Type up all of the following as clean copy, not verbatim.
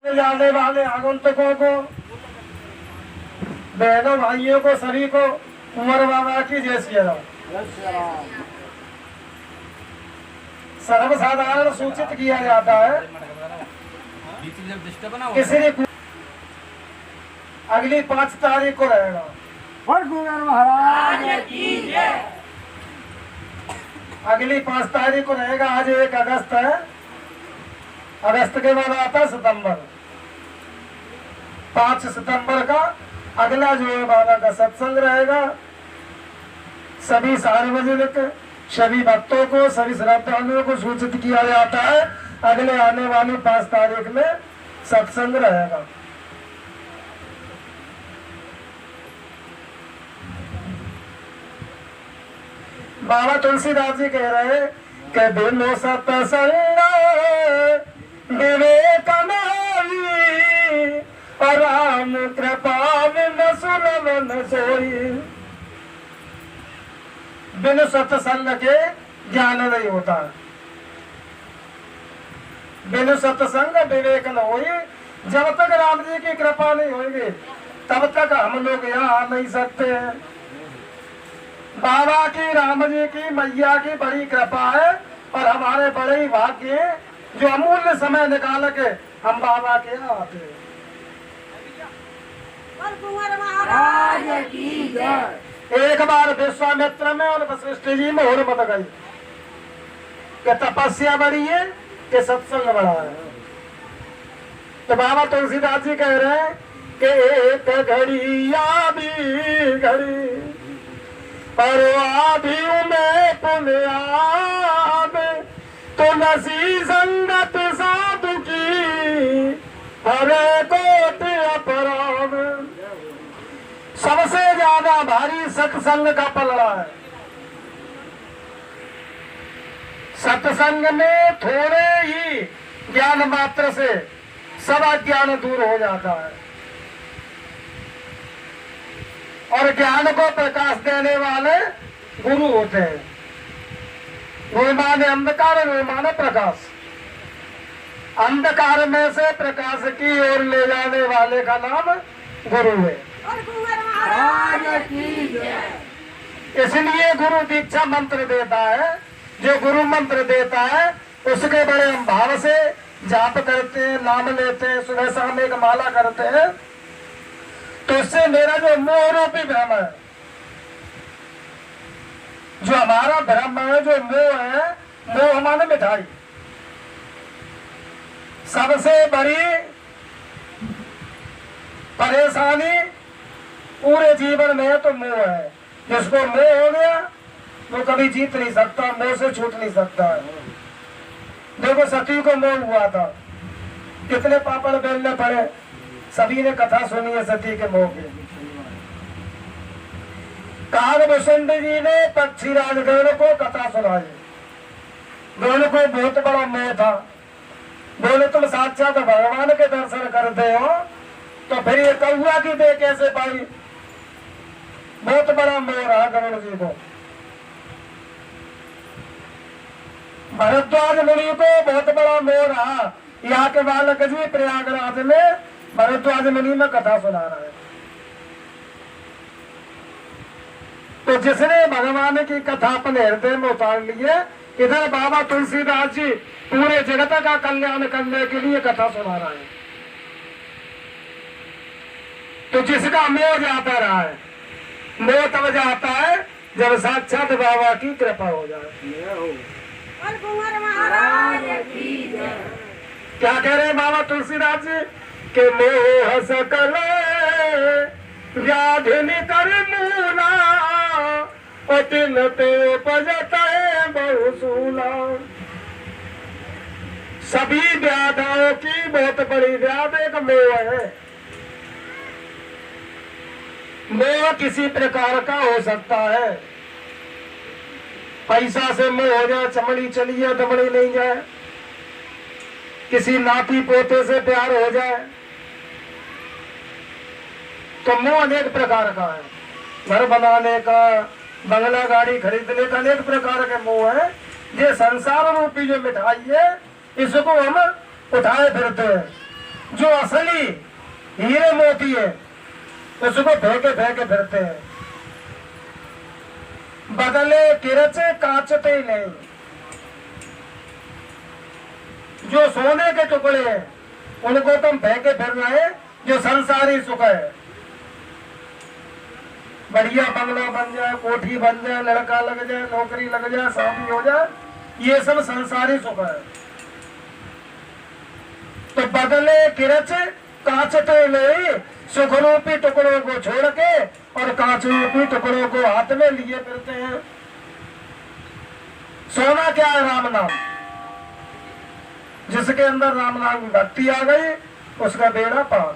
जाने वाले आगंतुकों को, बहनों भाइयों को, सभी को उमर बाबा की जय श्री राम। सर्वसाधारण सूचित किया जाता है किसी अगली 5 तारीख को रहेगा। महाराज की जय। अगली 5 तारीख को रहेगा। आज 1 अगस्त है। अगस्त के बाद आता है सितंबर। 5 सितंबर का अगला जो है बाबा का सत्संग रहेगा। सभी सार्वजनिक, सभी भक्तों को, सभी श्रद्धालुओं को सूचित किया जाता है अगले आने वाली 5 तारीख में सत्संग रहेगा। बाबा तुलसीदास जी कह रहे हैं कि बिनु सत्संग विवेक नाई और राम कृपा बिनु सुलभ न सोई। बिनु सत्संग के ज्ञान नहीं होता। बिनु सत्संग विवेक न होई। जब तक राम जी की कृपा नहीं होगी तब तक हम लोग यहाँ आ नहीं सकते हैं। बाबा की, राम जी की, मैया की बड़ी कृपा है और हमारे बड़े ही भाग्य हैं जो अमूल्य समय निकाल के हम बाबा के यहाँ आते हैं। महाराज की जय। एक बार विश्वामित्र में और वशिष्ठ जी में और मत गई कि तपस्या बड़ी है कि सत्संग बड़ा है। तो बाबा तुलसीदास जी कह रहे हैं कि एक घड़ी या भी घड़ी पर आधी में पुण्याब तुलसी संगत साधु की हरे कोट अपराध। सबसे ज्यादा भारी सत्संग का पलड़ा है। सत्संग में थोड़े ही ज्ञान मात्र से सब अज्ञान दूर हो जाता है और ज्ञान को प्रकाश देने वाले गुरु होते हैं। गुरु माने अंधकार, गुरु माने प्रकाश। अंधकार में से प्रकाश की ओर ले जाने वाले का नाम गुरु है। इसलिए गुरु दीक्षा मंत्र देता है। जो गुरु मंत्र देता है उसके बड़े हम भाव से जाप करते हैं, नाम लेते हैं, सुबह शाम एक माला करते हैं तो इससे मेरा जो मोह रूपी भ्रम है, जो हमारा भ्रम है, जो मोह है, मोह माने मिठाई। सबसे बड़ी परेशानी पूरे जीवन में तो मोह है। जिसको मोह हो गया वो कभी जीत नहीं सकता, मोह से छूट नहीं सकता है। देखो सती को मोह हुआ था, कितने पापड़ बेलने पड़े। सभी ने कथा सुनी है सती के मोह की। कालभूषण जी ने पक्षीराज गरुड़ को कथा सुनाई। गरुड़ को बहुत बड़ा मोह था। बोले तुम साक्षात भगवान के दर्शन करते हो तो फिर ये कौआ की देह कैसे पाई। बहुत बड़ा मोह रहा गरुड़ जी को। भरद्वाज मुनि को बहुत बड़ा मोह रहा। यहाँ के बालक जी प्रयागराज में भरद्वाज मुनि में कथा सुना रहा है। तो जिसने भगवान की कथा अपने हृदय में उतार ली है, इधर बाबा तुलसीदास जी पूरे जगत का कल्याण करने के लिए कथा सुना रहा है। तो जिसका मोह जाता रहा है, मोह तब जाता है जब साक्षात बाबा की कृपा हो जाए। क्या कह रहे हैं बाबा तुलसीदास जी के मोह सकल व्याधि निकर मूला अतिन ते उपजत बहुसूला। सभी व्याधाओं की बहुत बड़ी व्याध एक मोह है। मोह किसी प्रकार का हो सकता है। पैसा से मोह हो जाए, चमड़ी चली जाए, दमड़ी नहीं जाए। किसी नाती पोते से प्यार हो जाए तो मोह अनेक प्रकार का है। घर बनाने का, बंगला गाड़ी खरीदने का अनेक प्रकार के मोह है। ये संसार रूपी जो मिठाई है इसको हम उठाए फिरते हैं। जो असली हीरे मोती है उसको फेंके फेंके फिरते हैं। बदले किरचे कांचते नहीं। जो सोने के टुकड़े हैं उनको तुम फेंके फिर रहे हैं, जो संसारी सुख है। बढ़िया बंगला बन जाए, कोठी बन जाए, लड़का लग जाए, नौकरी लग जाए, शादी हो जाए, ये सब संसारी सुख है। तो बदले किरच कांचते नहीं, सुख रूपी टुकड़ों को छोड़ के और कांच रूपी टुकड़ों को हाथ में लिए फिरते हैं। सोना क्या है? राम नाम। जिसके अंदर राम नाम की भक्ति आ गई उसका बेड़ा पार।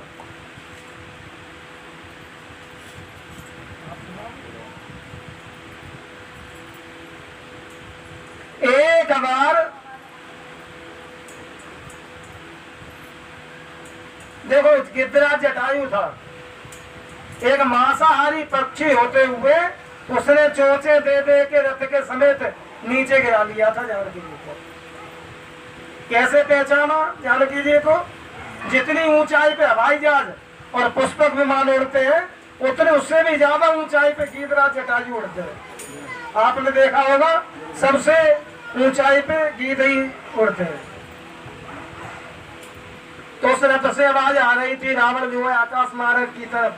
एक बार देखो गिद्दरा जटायु था, एक मांसाहारी पक्षी होते हुए उसने चोंचे दे दे के रथ के समेत नीचे गिरा लिया था जानकी जी को। कैसे पहचाना जानकी जी को? जितनी ऊंचाई पे हवाई जहाज और पुष्पक विमान उड़ते हैं उतने उससे भी ज्यादा ऊंचाई पे गिद्दरा जटायु उड़ते हैं। आपने देखा होगा सबसे ऊंचाई पे गीद ही उड़ते हैं। तो उस रथ से आवाज आ रही थी, रावण जो है आकाश मार्ग की तरफ,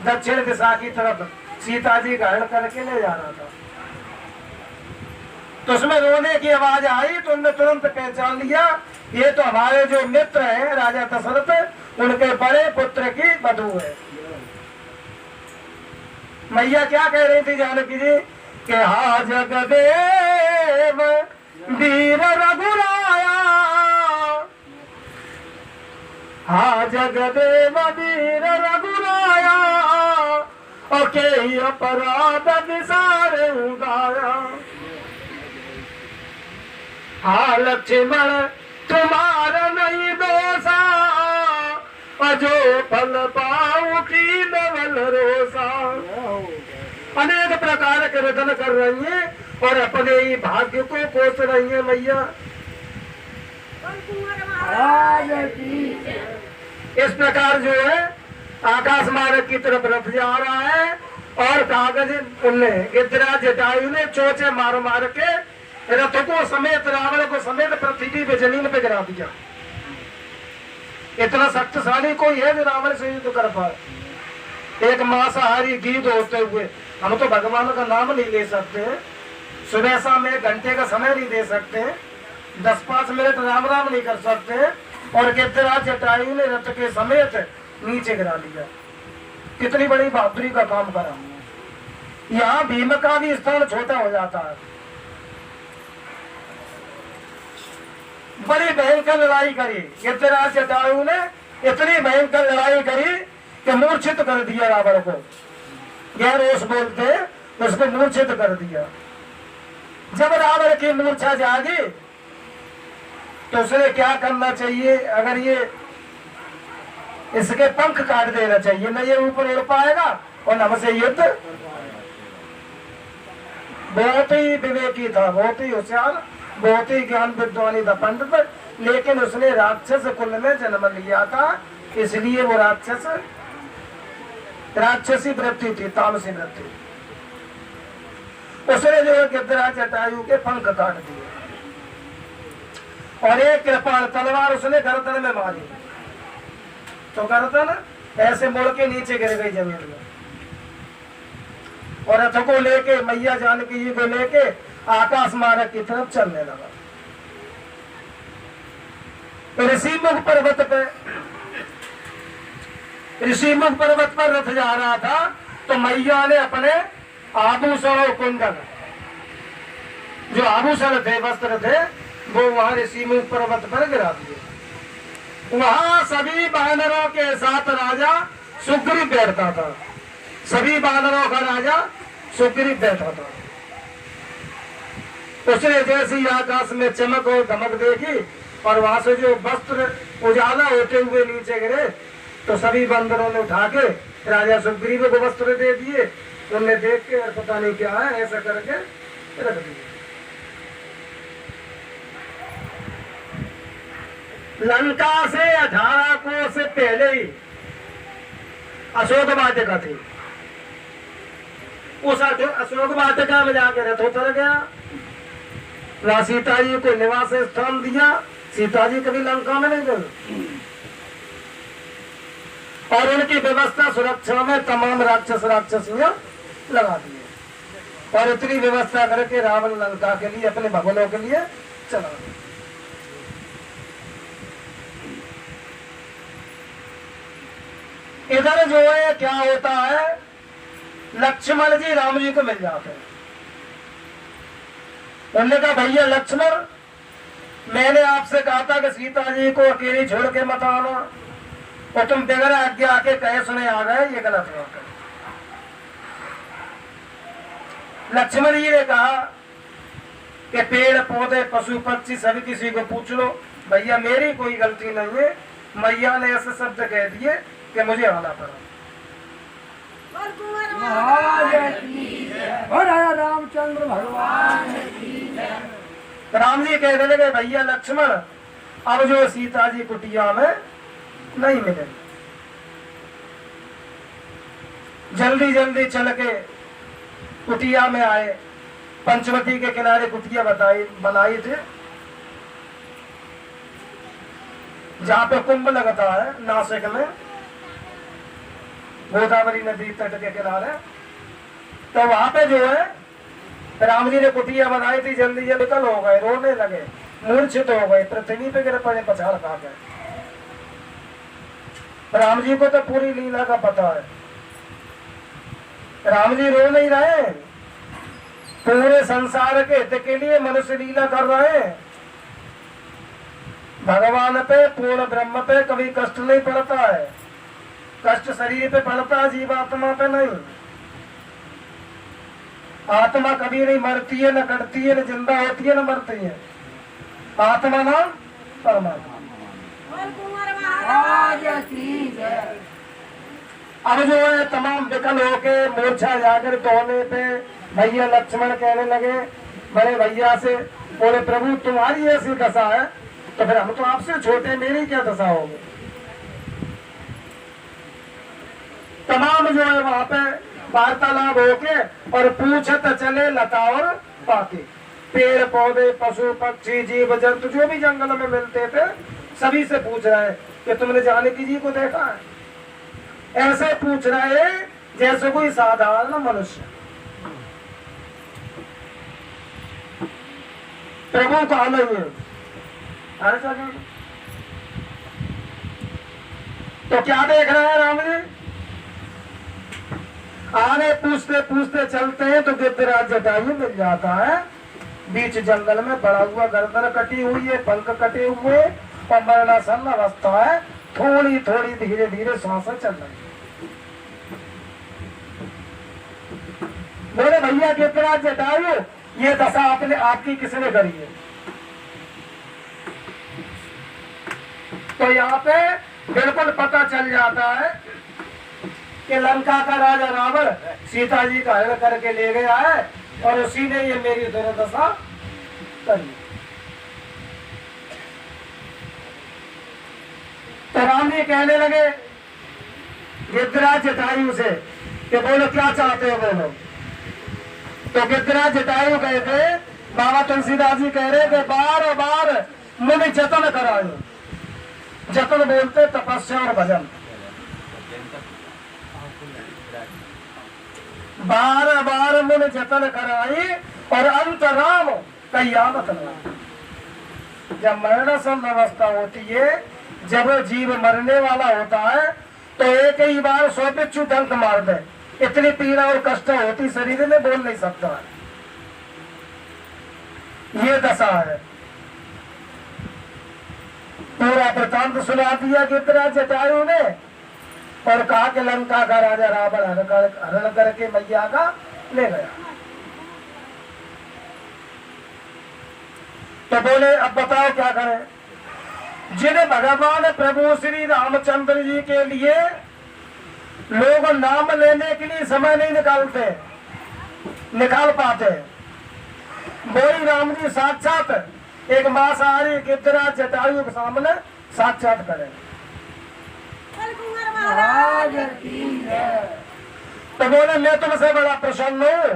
दक्षिण दिशा की तरफ सीता जी का हरण करके ले जा रहा था। तो उसमें रोने की आवाज आई तो उन्होंने तुरंत पहचान लिया ये तो हमारे जो मित्र हैं राजा दशरथ उनके बड़े पुत्र की वधू है। मैया क्या कह रही थी जानकी जी कि हा जगदेव वीर रघुराया, हा जगदेव वीर रघुराया, और के अपराध विसारे उगाया। हा लक्ष्मण तुम्हारा नहीं दोषा, और जो फल पाऊ की नवल रोसा। अनेक प्रकार के रतन कर रही है और अपने ही भाग्य को कोस रही है मैया। इस प्रकार जो है आकाश मार्ग की तरफ रथ जा रहा है और कागज उनने गिद्दरा जटायु ने चोचे मार मार के रथ को समेत रावण को समेत पृथ्वी पे जमीन पे गिरा दिया। इतना शक्तिशाली कोई है जो रावण से युद्ध कर पाए? एक मांसाहारी गीध होते हुए हम तो भगवान का नाम नहीं ले सकते, सुबह शाम 1 घंटे का समय नहीं दे सकते, 10-5 मिनट राम राम नहीं कर सकते, और गिद्दरा जटायु ने रथ के समेत नीचे गिरा लिया। कितनी बड़ी बहादुरी का काम करा। यहाँ भीम का भी स्थान छोटा हो जाता है। बड़ी भयंकर लड़ाई करी गिद्दरा जटायु ने, इतनी भयंकर लड़ाई करी कि मूर्छित कर दिया रावण को। गैरोस बोलते उसको मूर्छित कर दिया। जब रावण की मूर्छा जागी तो उसे क्या करना चाहिए? अगर ये इसके पंख काट देना चाहिए, न ये ऊपर उड़ पाएगा और न हमसे युद्ध। बहुत ही विवेकी था, बहुत ही होशियार, बहुत ही ज्ञान विद्वानी था पंडित, लेकिन उसने राक्षस कुल में जन्म लिया था, इसलिए वो राक्षसी वृत्ति थी, तामसी वृत्ति। उसने जो है गिद्दरा जटायु के पंख काट दिए और एक कृपाण तलवार उसने गर्दन में मारी तो गर्दन ऐसे मुड़ के नीचे गिर गई जमीन में। और रथ को लेके मैया जानकी जी को लेके आकाश मार्ग की तरफ चलने लगा। ऋषिमुख पर्वत पर रथ जा रहा था तो मैया ने अपने आभूषण और कुंडल, जो आभूषण थे, वस्त्र थे, वो वहां ऋषिमुख पर्वत पर गिरा दिए। वहां सभी वानरों के साथ राजा सुग्रीव बैठता था। सभी वानरों का राजा सुग्रीव बैठा था। उसने जैसी आकाश में चमक और धमक देखी और वहां से जो वस्त्र उजाला होते हुए नीचे गिरे तो सभी बंदरों ने उठा के राजा सुग्रीव को वस्त्र दे दिए। उनने देख के पता नहीं क्या है ऐसा करके रख दिए। लंका से 18 कोस से पहले ही अशोक वाटिका थी। उस अशोक वाटिका में जाकर रथ उतर गया, वहां सीता जी को निवास स्थान दिया। सीता जी कभी लंका में नहीं गए और उनकी व्यवस्था सुरक्षा में तमाम राक्षसियां लगा दिए और इतनी व्यवस्था करके रावण लंका के लिए अपने भगवानों के लिए चला गया। इधर जो है क्या होता है, लक्ष्मण जी राम जी को मिल जाते हैं। उन्होंने कहा भैया लक्ष्मण, मैंने आपसे कहा था कि सीता जी को अकेली छोड़ के मत आना और तुम बगैर आज्ञा के कहे सुने आ गए, ये गलत बात है। लक्ष्मण जी ने कहा कि पेड़ पौधे पशु पक्षी सभी किसी को पूछ लो, भैया मेरी कोई गलती नहीं है, मैया ने ऐसे शब्द कह दिए कि मुझे आना पड़ा। रामचंद्र भगवान राम जी कहने लगे भैया लक्ष्मण, अब जो सीता जी कुटिया में नहीं मिले, जल्दी जल्दी चल के कुटिया में आए। पंचवटी के किनारे कुटिया बनाई थी, जहाँ पे कुंभ लगता है नासिक में, गोदावरी नदी तट के किनारे। तो वहां पे जो है राम जी ने कुटिया बनाई थी, जल्दी जल्दी कल हो गए, रोने लगे, मूर्छित हो गए, पृथ्वी पे गिर पड़े, पछाड़ खा गए। राम जी को तो पूरी लीला का पता है, राम जी रो नहीं रहे, पूरे संसार के हित के लिए मनुष्य लीला कर रहे हैं। भगवान पे, पूर्ण ब्रह्म पे कभी कष्ट नहीं पड़ता है, कष्ट शरीर पे पड़ता है, जीवात्मा पे नहीं। आत्मा कभी नहीं मरती है, न कटती है, न जिंदा होती है, न मरती है। आत्मा नाम परमात्मा। अब जो है तमाम विकल होके मूर्छा जाकर धोने पे भैया लक्ष्मण कहने लगे बड़े भैया से, बोले प्रभु तुम्हारी ऐसी दशा है तो फिर हम तो आपसे छोटे, मेरी क्या दशा होगी। तमाम जो है वहां पे वार्तालाप होके और पूछत चले लता और पाती, पेड़ पौधे पशु पक्षी जीव जंतु जो भी जंगल में मिलते थे सभी से पूछ रहे हैं कि तुमने जानकी जी को देखा है। ऐसे पूछ रहे हैं जैसे कोई साधारण मनुष्य। प्रभु कहा नहीं है, अरे तो क्या देख रहे हैं राम जी। आगे पूछते पूछते चलते हैं तो गिद्धराज जटायु मिल जाता है बीच जंगल में, बड़ा हुआ, गर्दन कटी हुई है, पंख कटे हुए और मरणासन अवस्था है, थोड़ी थोड़ी धीरे धीरे सांसें चल रही। बोले भैया गिद्धराज जटायु, ये दशा आपने आपकी किसने करी है। तो यहाँ पे बिल्कुल पता चल जाता है कि लंका का राजा रावण सीता जी का हरण करके ले गया है और उसी ने ये मेरी दुर्दशा करी। तो राम जी कहने लगे गिद्धराज जटायु से कि बोलो क्या चाहते हो बोलो। तो गिद्धराज जटायु कहते, बाबा तुलसीदास जी कह रहे थे बार बार मुनि जतन करायो, जतन बोलते तपस्या और भजन, बार बार मुन जतन कराई और अंत राम कयामत राम। जब मरणासन अवस्था होती है, जब जीव मरने वाला होता है तो एक ही बार 100 बिच्छू डंक मार दे, इतनी पीड़ा और कष्ट होती शरीर में, बोल नहीं सकता है, ये दशा है। पूरा वृतांत सुना दिया गिद्धराज जटायु ने और कहा कि लंका का राजा रावण हरण करके मैया का ले गया। तो बोले अब बताओ क्या करें। जिन्हें भगवान प्रभु श्री रामचंद्र जी के लिए लोग नाम लेने के लिए समय नहीं निकाल पाते, वही राम जी साक्षात एक मांसाहारी गिद्धराज जटायु के सामने साक्षात करें। महाराज की जय। तो बोले मैं तुमसे बड़ा प्रसन्न हूं,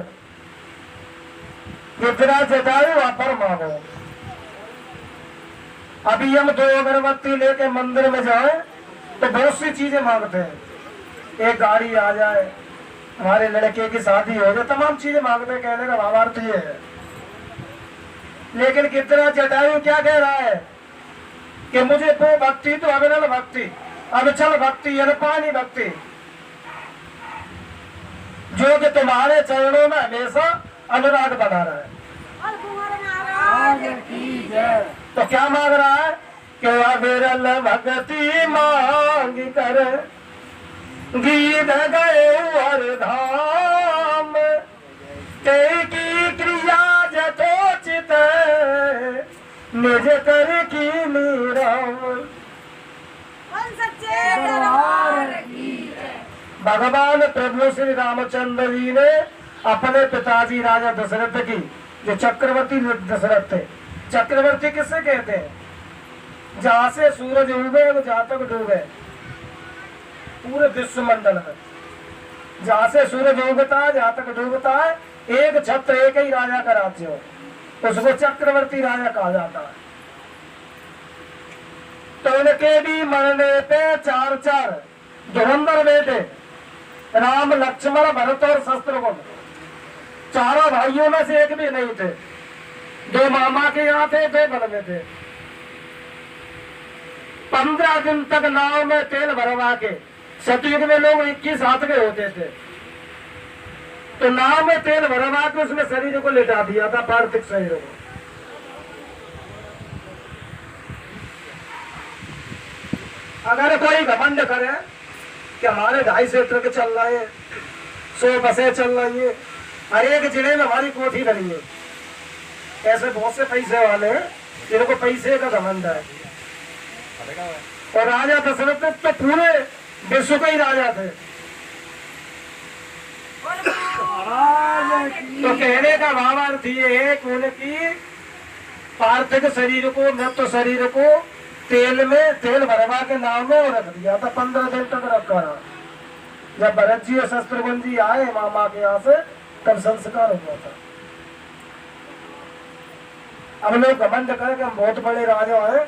जितना जटायु वापर मांगो। अभी हम 2 अगरबत्ती लेके मंदिर में जाए तो बहुत सी चीजें मांगते हैं। एक गाड़ी आ जाए, हमारे लड़के की शादी हो जाए, तमाम चीजें मांगते हैं। कहने का भावार्थ ये है। लेकिन कितना जटायु क्या कह रहा है कि मुझे तो भक्ति, तो अविरल भक्ति, अविचल भक्ति, अनपानी भक्ति, जो कि तुम्हारे चरणों में हमेशा अनुराग बना रहा है। महाराज की जय। तो क्या मांग रहा है कि अविरल भक्ति मांग कर गीत गए हर धाम, ते की क्रिया जथोचित निज कर की मीराम। दरबार की जय। भगवान प्रभु श्री रामचंद्र जी ने अपने पिताजी राजा दशरथ की, जो चक्रवर्ती दशरथ थे, चक्रवर्ती किससे कहते हैं? जहां से सूरज उगे वो जहां तक डूबे, पूरे विश्व मंडल में जहां से सूरज उगता है जहां तक डूबता है, एक छत्र, एक ही राजा का राज्य हो, उसको चक्रवर्ती राजा कहा जाता है। तो इनके भी मरने पे 4 धुरंधर बेटे, राम, लक्ष्मण, भरत और शत्रुघ्न, चारों भाइयों में से एक भी नहीं थे। 2 मामा के यहाँ थे, 2 बन में थे। 15 दिन तक नाव में तेल भरवा के, सतयुग में लोग 21 हाथ के होते थे, तो नाव में तेल भरवा के उसमें शरीर को लेटा दिया था, पार्थिव शरीर को। अगर कोई घमंड करे कि हमारे 250 ट्रक चल रहे हैं, 100 बसें चल रही है, हर एक जिले में हमारी कोठी बनी है, ऐसे बहुत से पैसे वाले हैं जिनको पैसे का घमंड है। और राजा दशरथ तो पूरे विश्व के ही राजा थे। तो कहने का भावार्थ ये है कि उनकी पार्थिव शरीर को, मृत शरीर को तेल में, तेल भरवा के नाव में रख दिया था। 15 दिन तक रखा रहा। जब भरत जी और शत्रुघ्न जी आए मामा के यहाँ से, तब संस्कार हुआ था। अब लोग घमंड करे कि हम बहुत बड़े राजा हैं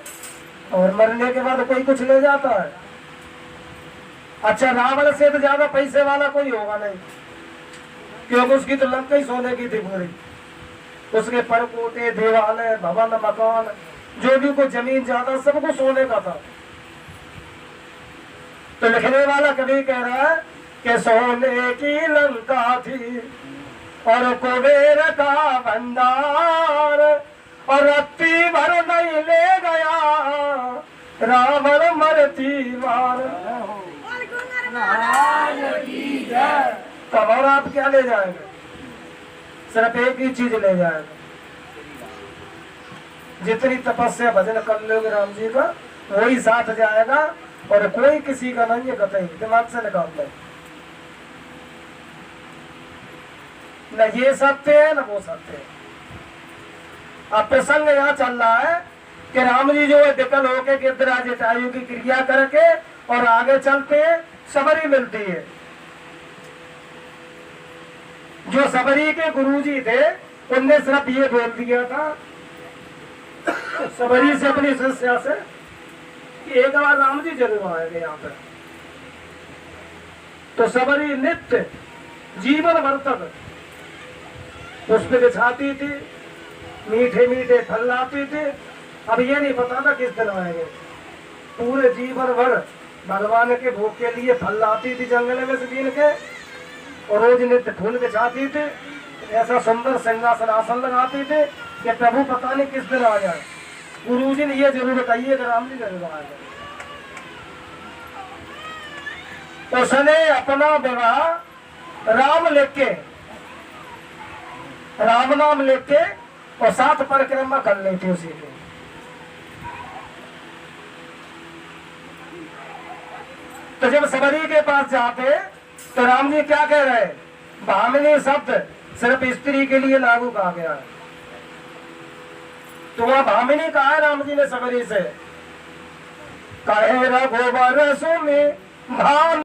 और मरने के बाद कोई कुछ ले जाता है। अच्छा, रावण से तो ज्यादा पैसे वाला कोई होगा नहीं, क्योंकि उसकी तो लंका ही सोने की थी पूरी। उसके परकोटे, देवालय, भवन, मकान, जो भी कोई जमीन ज्यादा, सब कुछ सोने का था। तो लिखने वाला कभी कह रहा है कि सोने की लंका थी और कुबेर का भंडार, और रत्ती भर नहीं ले गया रावण मरती मार। महाराज की जय। तब और आप क्या ले जाएंगे? सिर्फ एक ही चीज ले जाएंगे, जितनी तपस्या भजन कर लोगे राम जी का, वही साथ जाएगा। और कोई किसी का नहीं है, कतई दिमाग से निकाल दे। न ये सत्य है न वो सत्य है। अब प्रसंग यहाँ चल रहा है कि राम जी जो है विकल होके गिद्धराज जटायु की क्रिया करके और आगे चलते हैं, सबरी मिलती है। जो सबरी के गुरुजी थे, उनने सिर्फ ये बोल दिया था सबरी से, अपनी शिष्या से, कि एक बार राम जी जरूर आएंगे यहाँ पे। तो सबरी नित्य जीवन भर तक पुष्प बिछाती थी, मीठे मीठे फल लाती थी। अब ये नहीं पता था किस दिन आएंगे। पूरे जीवन भर भगवान के भोग के लिए फल लाती थी जंगल में से बीन के, और रोज नित्य फूल बिछाती थी। ऐसा सुंदर सिंहासन आसन लगाती थी कि प्रभु पता नहीं किस दिन आ जाए। गुरुजी ने ये जरूर कही कि राम जी जरूर आ जाए। उसने अपना विवाह राम लिख के, राम नाम लिख के, और 7 परिक्रमा कर ली थी उसी को। तो जब सबरी के पास जाते तो राम जी क्या कह रहे? भामिनी शब्द सिर्फ स्त्री के लिए लागू कहा गया है। तो वह भामिनी कहा है राम जी ने सबरी से कहे रघुवर सुने धान